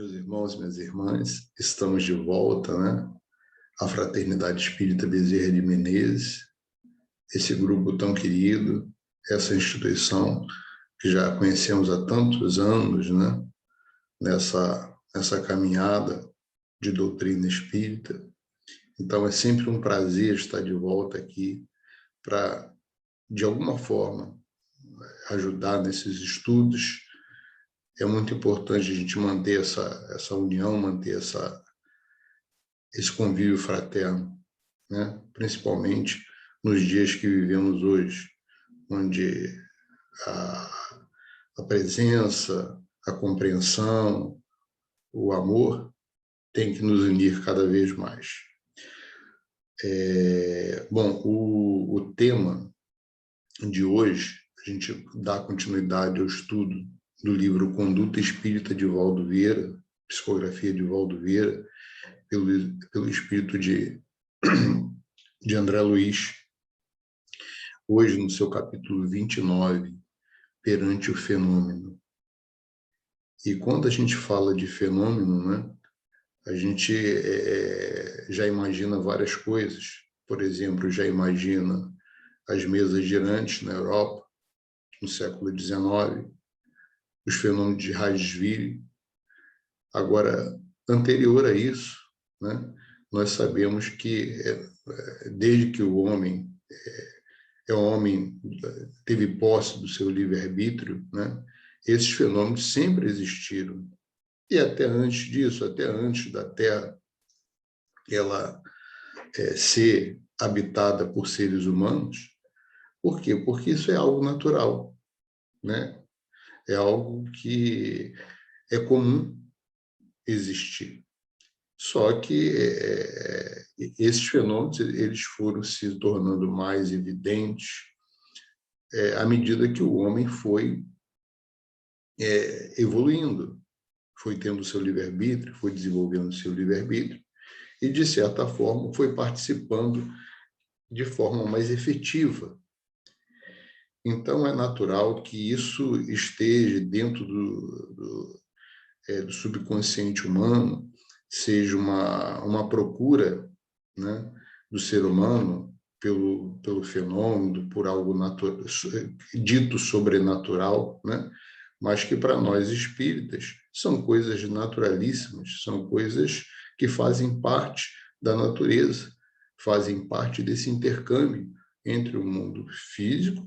Meus irmãos e minhas irmãs, estamos de volta, né? A Fraternidade Espírita Bezerra de Menezes, esse grupo tão querido, essa instituição que já conhecemos há tantos anos, né? Nessa caminhada de doutrina espírita. Então, é sempre um prazer estar de volta aqui para, de alguma forma, ajudar nesses estudos. É muito importante a gente manter essa união, manter esse convívio fraterno, né? Principalmente nos dias que vivemos hoje, onde a presença, a compreensão, o amor tem que nos unir cada vez mais. Bom, o tema de hoje, a gente dá continuidade ao estudo do livro Conduta Espírita de Valdo Vieira, psicografia de Valdo Vieira, pelo espírito de André Luiz, hoje no seu capítulo 29, Perante o Fenômeno. E quando a gente fala de fenômeno, né, a gente já imagina várias coisas. Por exemplo, já imagina as mesas girantes na Europa, no século XIX, os fenômenos de Radziwiłł. Agora, anterior a isso, né, nós sabemos que desde que o homem teve posse do seu livre-arbítrio, né, esses fenômenos sempre existiram. E até antes disso, até antes da Terra ela ser habitada por seres humanos. Por quê? Porque isso é algo natural, né? É algo que é comum existir. Só que esses fenômenos eles foram se tornando mais evidentes à medida que o homem foi evoluindo, foi tendo seu livre-arbítrio, foi desenvolvendo seu livre-arbítrio e, de certa forma, foi participando de forma mais efetiva. Então, é natural que isso esteja dentro do subconsciente humano, seja uma procura, né, do ser humano pelo fenômeno, por algo dito sobrenatural, né, mas que para nós espíritas são coisas naturalíssimas, são coisas que fazem parte da natureza, fazem parte desse intercâmbio entre o mundo físico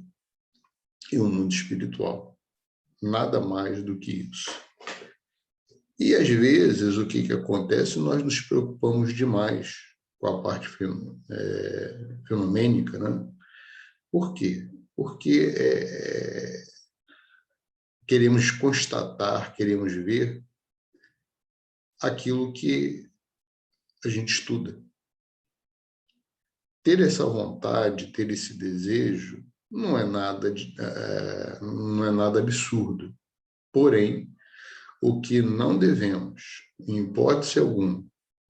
e o mundo espiritual. Nada mais do que isso. E, às vezes, o que acontece? Nós nos preocupamos demais com a parte fenomênica, né? Por quê? Porque queremos constatar, queremos ver aquilo que a gente estuda. Ter essa vontade, ter esse desejo, não é nada absurdo. Porém, o que não devemos, em hipótese alguma,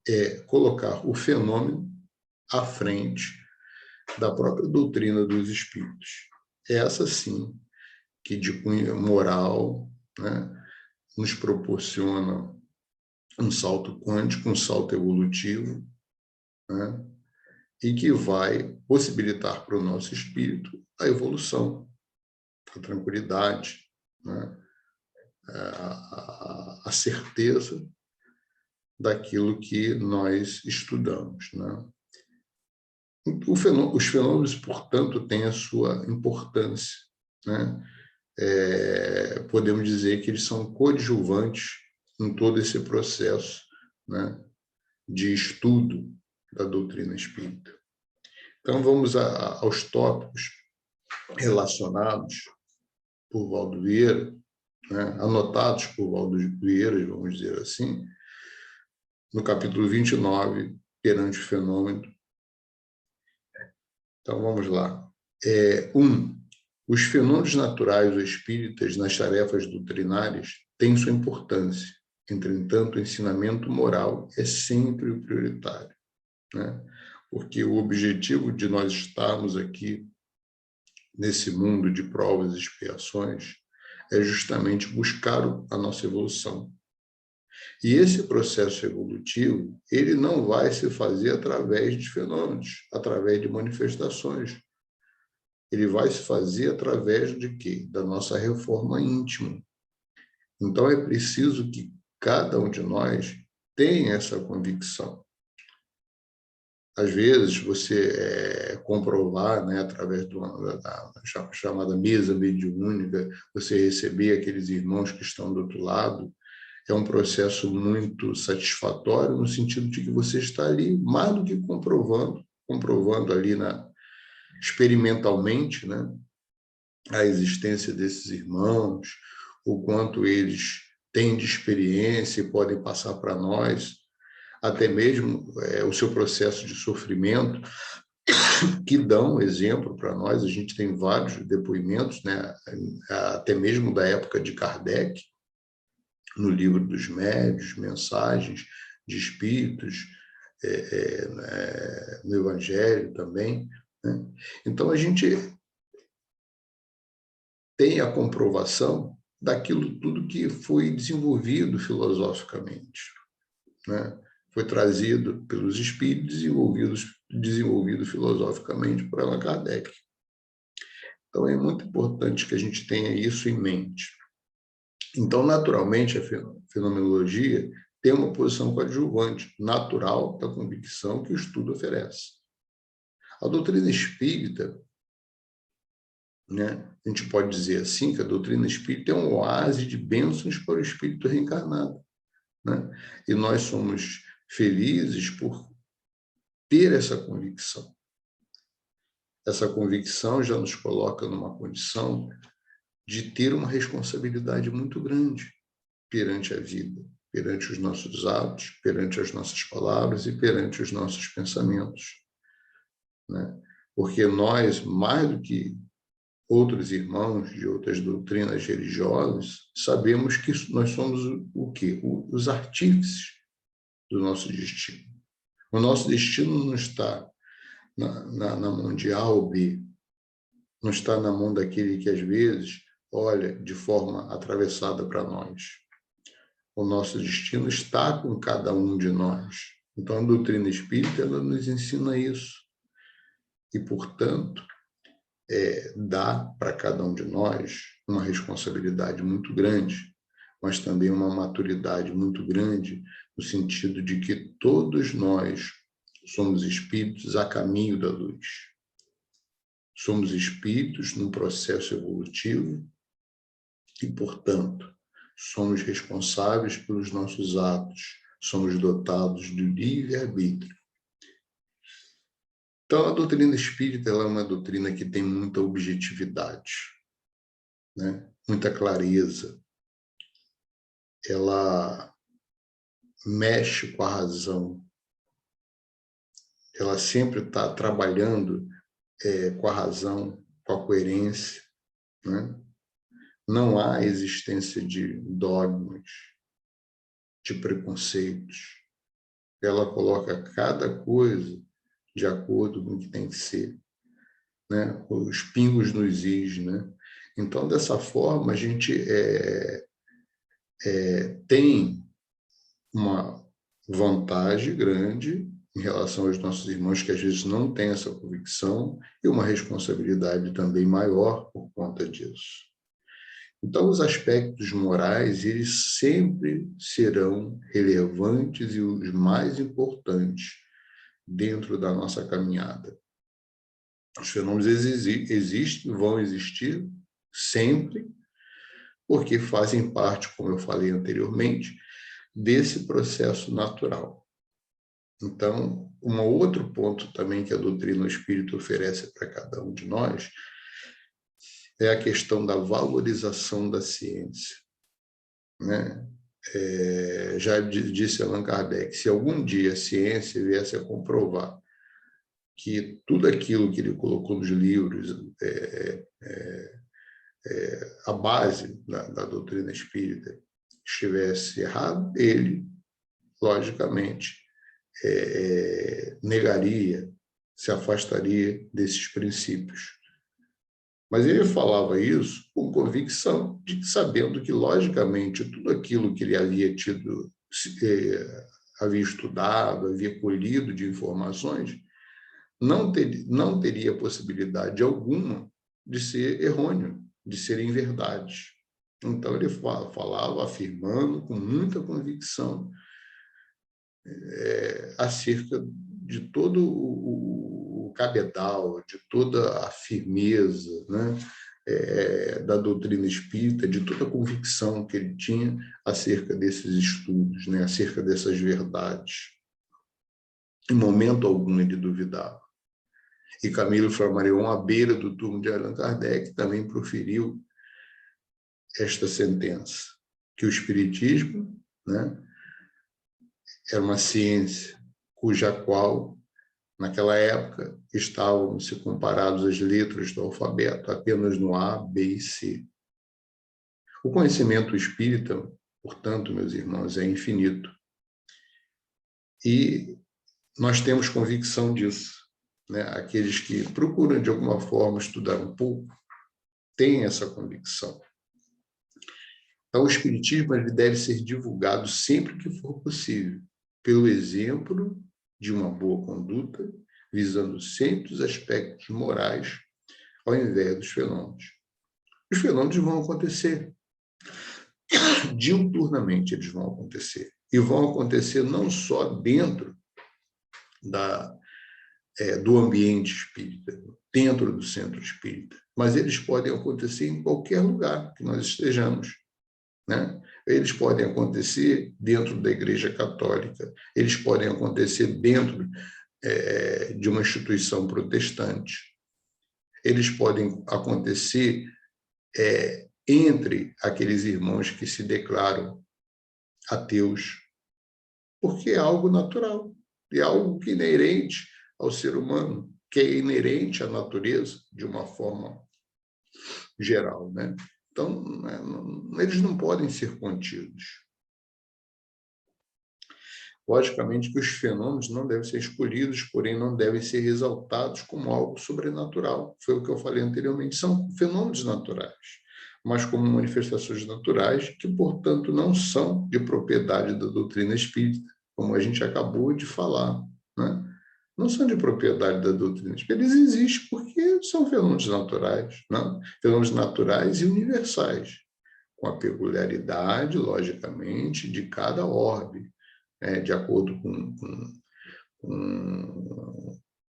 é colocar o fenômeno à frente da própria doutrina dos espíritos. Essa, sim, que de cunho moral, né, nos proporciona um salto quântico, um salto evolutivo, né, e que vai possibilitar para o nosso espírito a evolução, a tranquilidade, né, a certeza daquilo que nós estudamos, né? Os fenômenos, portanto, têm a sua importância, né? Podemos dizer que eles são coadjuvantes em todo esse processo, né, de estudo da doutrina espírita. Então, vamos aos tópicos relacionados por Valdo Vieira, né, anotados por Valdo Vieira, vamos dizer assim, no capítulo 29, Perante o Fenômeno. Então, vamos lá. 1. Os fenômenos naturais ou espíritas nas tarefas doutrinárias têm sua importância. Entretanto, o ensinamento moral é sempre o prioritário, né? Porque o objetivo de nós estarmos aqui nesse mundo de provas e expiações é justamente buscar a nossa evolução. E esse processo evolutivo, ele não vai se fazer através de fenômenos, através de manifestações. Ele vai se fazer através de quê? Da nossa reforma íntima. Então, é preciso que cada um de nós tenha essa convicção. Às vezes, você comprovar, né, através da chamada mesa mediúnica, você receber aqueles irmãos que estão do outro lado, é um processo muito satisfatório, no sentido de que você está ali, mais do que comprovando ali experimentalmente, né, a existência desses irmãos, o quanto eles têm de experiência e podem passar para nós, até mesmo o seu processo de sofrimento, que dão exemplo para nós. A gente tem vários depoimentos, né, até mesmo da época de Kardec, no livro dos médiuns, mensagens de espíritos, no Evangelho também, né? Então, a gente tem a comprovação daquilo tudo que foi desenvolvido filosoficamente, né? Foi trazido pelos espíritos, desenvolvido filosoficamente por Allan Kardec. Então, é muito importante que a gente tenha isso em mente. Então, naturalmente, a fenomenologia tem uma posição coadjuvante, natural da convicção que o estudo oferece. A doutrina espírita, né, a gente pode dizer assim, que a doutrina espírita é um oásis de bênçãos para o espírito reencarnado, né? E nós somos felizes por ter essa convicção. Essa convicção já nos coloca numa condição de ter uma responsabilidade muito grande perante a vida, perante os nossos atos, perante as nossas palavras e perante os nossos pensamentos, né? Porque nós, mais do que outros irmãos de outras doutrinas religiosas, sabemos que nós somos o quê? Os artífices do nosso destino. O nosso destino não está na mão de A ou B, não está na mão daquele que, às vezes, olha de forma atravessada para nós. O nosso destino está com cada um de nós. Então, a doutrina espírita, ela nos ensina isso. E, portanto, dá para cada um de nós uma responsabilidade muito grande, mas também uma maturidade muito grande, no sentido de que todos nós somos espíritos a caminho da luz. Somos espíritos num processo evolutivo e, portanto, somos responsáveis pelos nossos atos, somos dotados do livre-arbítrio. Então, a doutrina espírita ela é uma doutrina que tem muita objetividade, né? Muita clareza. Ela mexe com a razão. Ela sempre está trabalhando com a razão, com a coerência, né? Não há existência de dogmas, de preconceitos. Ela coloca cada coisa de acordo com o que tem que ser, né? Os pingos nos is, né? Então, dessa forma, a gente tem uma vantagem grande em relação aos nossos irmãos que às vezes não têm essa convicção e uma responsabilidade também maior por conta disso. Então, os aspectos morais, eles sempre serão relevantes e os mais importantes dentro da nossa caminhada. Os fenômenos existem, vão existir sempre, porque fazem parte, como eu falei anteriormente, desse processo natural. Então, um outro ponto também que a doutrina espírita oferece para cada um de nós é a questão da valorização da ciência, né? Já disse Allan Kardec, se algum dia a ciência viesse a comprovar que tudo aquilo que ele colocou nos livros, a base da doutrina espírita, estivesse errado, ele, logicamente, negaria, se afastaria desses princípios. Mas ele falava isso com convicção, sabendo que, logicamente, tudo aquilo que ele havia tido havia estudado, havia colhido de informações, não teria possibilidade alguma de ser errôneo, de serem verdades. Então, ele falava, afirmando com muita convicção acerca de todo o cabedal, de toda a firmeza, né, da doutrina espírita, de toda a convicção que ele tinha acerca desses estudos, né, acerca dessas verdades. Em momento algum ele duvidava. E Camilo Flammarion, à beira do túmulo de Allan Kardec, também proferiu esta sentença, que o Espiritismo, né, era uma ciência cuja qual, naquela época, estavam se comparados as letras do alfabeto apenas no A, B e C. O conhecimento espírita, portanto, meus irmãos, é infinito. E nós temos convicção disso, né? Aqueles que procuram, de alguma forma, estudar um pouco, têm essa convicção. Então, o Espiritismo ele deve ser divulgado sempre que for possível, pelo exemplo de uma boa conduta, visando sempre os aspectos morais, ao invés dos fenômenos. Os fenômenos vão acontecer. Diuturnamente eles vão acontecer. E vão acontecer não só dentro do ambiente espírita, dentro do centro espírita, mas eles podem acontecer em qualquer lugar que nós estejamos, né? Eles podem acontecer dentro da Igreja Católica, eles podem acontecer dentro de uma instituição protestante, eles podem acontecer entre aqueles irmãos que se declaram ateus, porque é algo natural, é algo que é inerente ao ser humano, que é inerente à natureza de uma forma geral, né? Então, eles não podem ser contidos. Logicamente que os fenômenos não devem ser escolhidos, porém não devem ser exaltados como algo sobrenatural. Foi o que eu falei anteriormente, são fenômenos naturais, mas como manifestações naturais que, portanto, não são de propriedade da doutrina espírita, como a gente acabou de falar, né? Não são de propriedade da doutrina espírita, eles existem porque são fenômenos naturais, né? Fenômenos naturais e universais, com a peculiaridade, logicamente, de cada orbe, de acordo com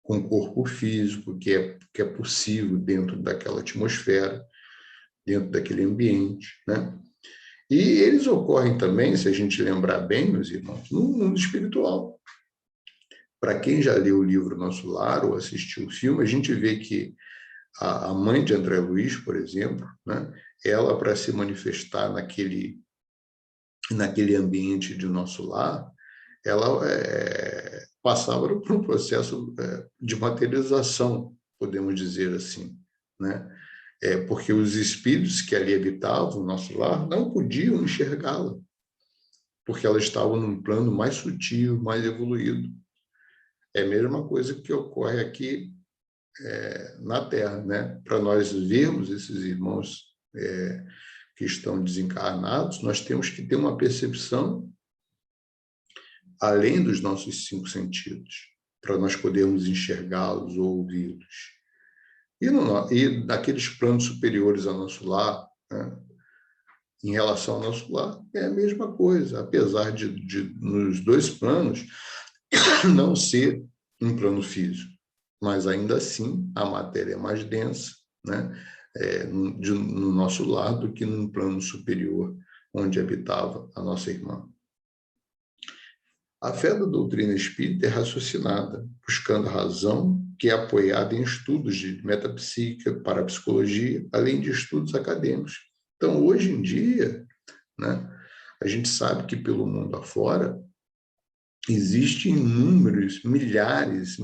o corpo físico, que é possível dentro daquela atmosfera, dentro daquele ambiente, né? E eles ocorrem também, se a gente lembrar bem, meus irmãos, no mundo espiritual. Para quem já leu o livro Nosso Lar ou assistiu o filme, a gente vê que a mãe de André Luiz, por exemplo, né, ela, para se manifestar naquele ambiente de Nosso Lar, ela passava por um processo de materialização, podemos dizer assim, né? Porque os espíritos que ali habitavam o Nosso Lar não podiam enxergá-la, porque ela estava num plano mais sutil, mais evoluído. É a mesma coisa que ocorre aqui na Terra, né? Para nós vermos esses irmãos que estão desencarnados, nós temos que ter uma percepção além dos nossos 5 sentidos, para nós podermos enxergá-los ou ouvi-los. E naqueles planos superiores ao nosso lar, né? Em relação ao nosso lar, é a mesma coisa, apesar de nos 2 planos não ser um plano físico, mas ainda assim a matéria é mais densa, né? No nosso lar do que num plano superior onde habitava a nossa irmã. A fé da doutrina espírita é raciocinada, buscando a razão, que é apoiada em estudos de metapsíquica, parapsicologia, além de estudos acadêmicos. Então, hoje em dia, né, a gente sabe que pelo mundo afora existem inúmeros, milhares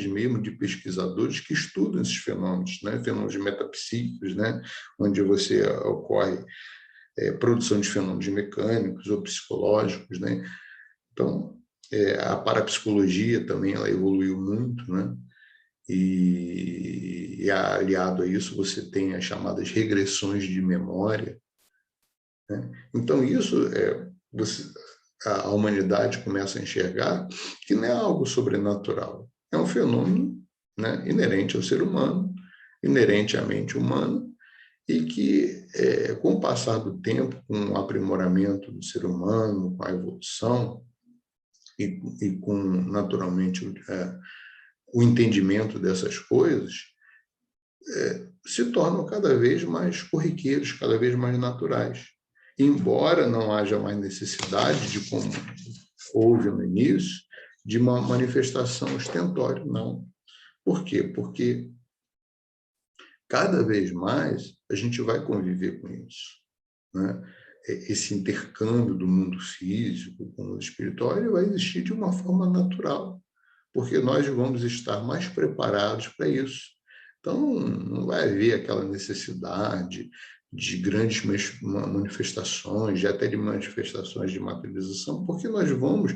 mesmo de pesquisadores que estudam esses fenômenos, né, fenômenos metapsíquicos, né, onde ocorre produção de fenômenos mecânicos ou psicológicos, né? Então, a parapsicologia também ela evoluiu muito, né? E aliado a isso você tem as chamadas regressões de memória, né? Então isso a humanidade começa a enxergar que não é algo sobrenatural, é um fenômeno, né, inerente ao ser humano, inerente à mente humana, e que, com o passar do tempo, com o aprimoramento do ser humano, com a evolução e com, naturalmente, o entendimento dessas coisas, se tornam cada vez mais corriqueiros, cada vez mais naturais. Embora não haja mais necessidade de, como houve no início, de uma manifestação ostentória, não. Por quê? Porque cada vez mais a gente vai conviver com isso, né? Esse intercâmbio do mundo físico com o mundo espiritual, ele vai existir de uma forma natural, porque nós vamos estar mais preparados para isso. Então, não vai haver aquela necessidade de grandes manifestações, até de manifestações de materialização, porque nós vamos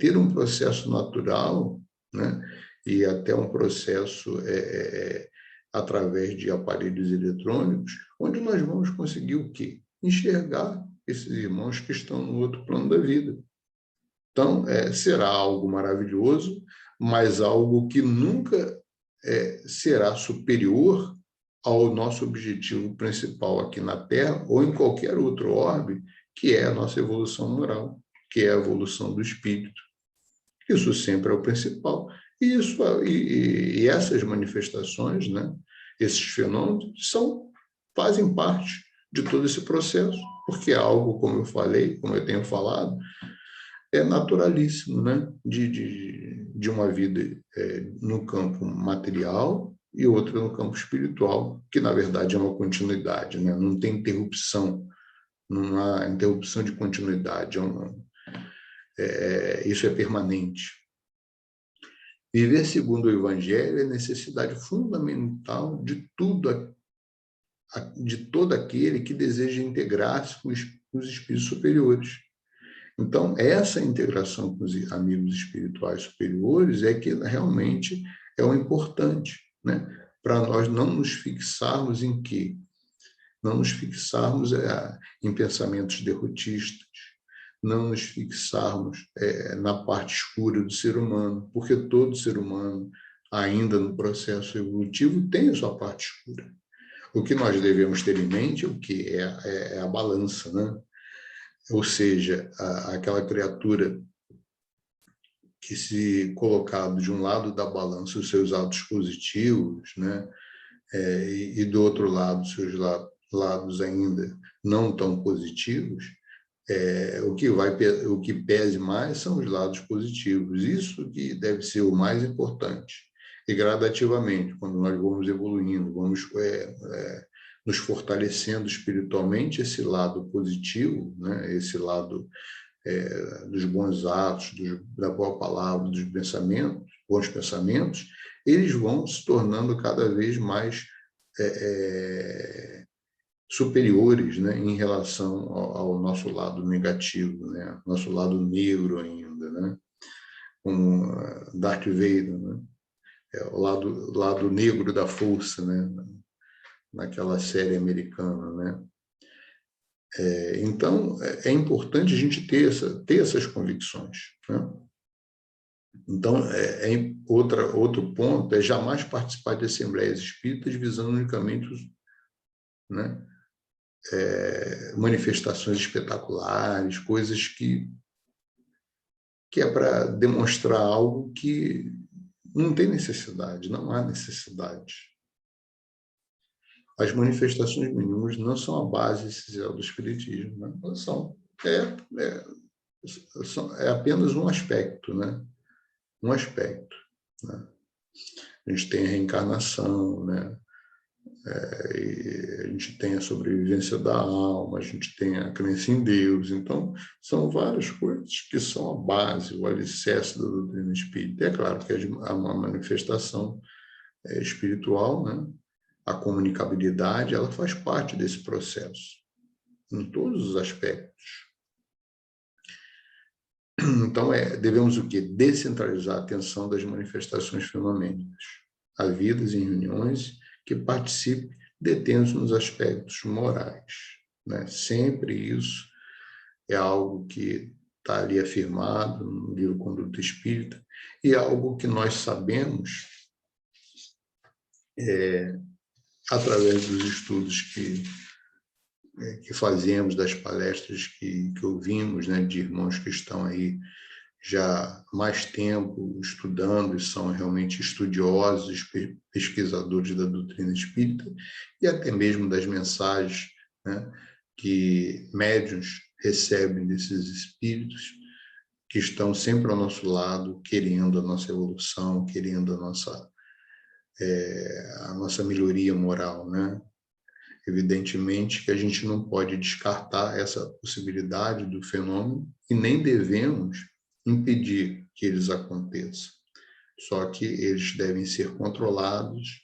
ter um processo natural, né? E até um processo através de aparelhos eletrônicos, onde nós vamos conseguir o quê? Enxergar esses irmãos que estão no outro plano da vida. Então, será algo maravilhoso, mas algo que nunca será superior ao nosso objetivo principal aqui na Terra ou em qualquer outro orbe, que é a nossa evolução moral, que é a evolução do espírito. Isso sempre é o principal. E essas manifestações, né, esses fenômenos, fazem parte de todo esse processo, porque é algo, como eu falei, como eu tenho falado, é naturalíssimo, né, de uma vida no campo material e outra no campo espiritual, que, na verdade, é uma continuidade, né? Não tem interrupção, não há interrupção de continuidade, isso é permanente. Viver segundo o Evangelho é necessidade fundamental de todo aquele que deseja integrar-se com os espíritos superiores. Então, essa integração com os amigos espirituais superiores é que realmente é o importante, né? Para nós não nos fixarmos em quê? Não nos fixarmos em pensamentos derrotistas, não nos fixarmos na parte escura do ser humano, porque todo ser humano, ainda no processo evolutivo, tem a sua parte escura. O que nós devemos ter em mente é o que? É a balança, né? Ou seja, aquela criatura que, se colocado de um lado da balança os seus atos positivos, né? E do outro lado, seus lados ainda não tão positivos, o que pese mais são os lados positivos. Isso que deve ser o mais importante. E gradativamente, quando nós vamos evoluindo, vamos nos fortalecendo espiritualmente, esse lado positivo, né? Esse lado dos bons atos, da boa palavra, dos pensamentos, bons pensamentos, eles vão se tornando cada vez mais superiores, né, em relação ao nosso lado negativo, né, nosso lado negro ainda, né, como Darth Vader, né, o lado negro da força, né, naquela série americana, né. Então, é importante a gente ter essas convicções, né? Então, outro ponto é jamais participar de assembleias espíritas visando unicamente né, manifestações espetaculares, coisas que é para demonstrar algo que não tem necessidade, não há necessidade. As manifestações mínimas não são a base essencial do espiritismo, né? Elas é apenas um aspecto, né? Um aspecto, né? A gente tem a reencarnação, né? A gente tem a sobrevivência da alma, a gente tem a crença em Deus. Então, são várias coisas que são a base, o alicerce da doutrina espírita. É claro que há uma manifestação espiritual, né? A comunicabilidade, ela faz parte desse processo, em todos os aspectos. Então, devemos o quê? Descentralizar a atenção das manifestações fenomênicas, havidas em reuniões que participe detendo-se nos aspectos morais, né? Sempre isso é algo que está ali afirmado no livro Conduta Espírita, e algo que nós sabemos através dos estudos que fazemos, das palestras que ouvimos, né, de irmãos que estão aí já há mais tempo estudando e são realmente estudiosos, pesquisadores da doutrina espírita, e até mesmo das mensagens, né, que médiuns recebem desses espíritos que estão sempre ao nosso lado, querendo a nossa evolução, querendo a nossa melhoria moral, né? Evidentemente que a gente não pode descartar essa possibilidade do fenômeno e nem devemos impedir que eles aconteçam. Só que eles devem ser controlados,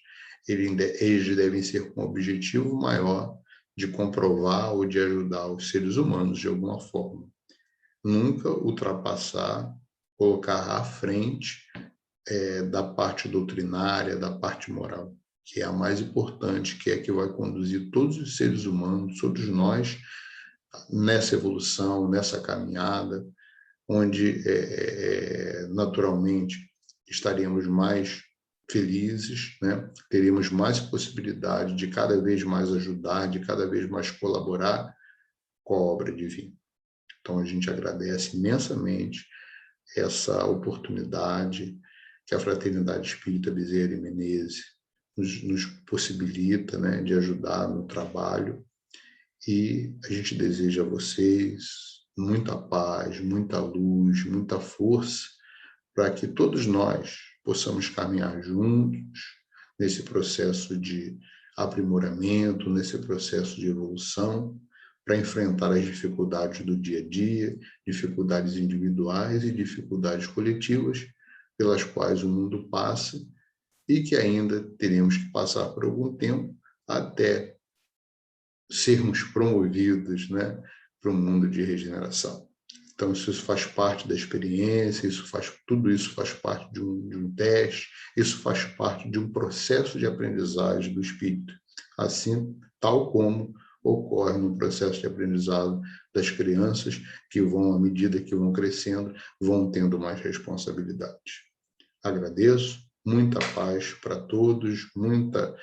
eles devem ser com o objetivo maior de comprovar ou de ajudar os seres humanos de alguma forma. Nunca ultrapassar, colocar à frente da parte doutrinária, da parte moral, que é a mais importante, que é a que vai conduzir todos os seres humanos, todos nós, nessa evolução, nessa caminhada, onde naturalmente estaremos mais felizes, né? Teremos mais possibilidade de cada vez mais ajudar, de cada vez mais colaborar com a obra divina. Então a gente agradece imensamente essa oportunidade que a Fraternidade Espírita Bezerra de Menezes nos possibilita, né, de ajudar no trabalho, e a gente deseja a vocês muita paz, muita luz, muita força, para que todos nós possamos caminhar juntos nesse processo de aprimoramento, nesse processo de evolução, para enfrentar as dificuldades do dia a dia, dificuldades individuais e dificuldades coletivas pelas quais o mundo passa e que ainda teremos que passar por algum tempo até sermos promovidos, né, para um mundo de regeneração. Então, isso faz parte da experiência, tudo isso faz parte de um teste, isso faz parte de um processo de aprendizagem do espírito, assim, tal como ocorre no processo de aprendizado das crianças que vão, à medida que vão crescendo, vão tendo mais responsabilidades. Agradeço, muita paz para todos, muita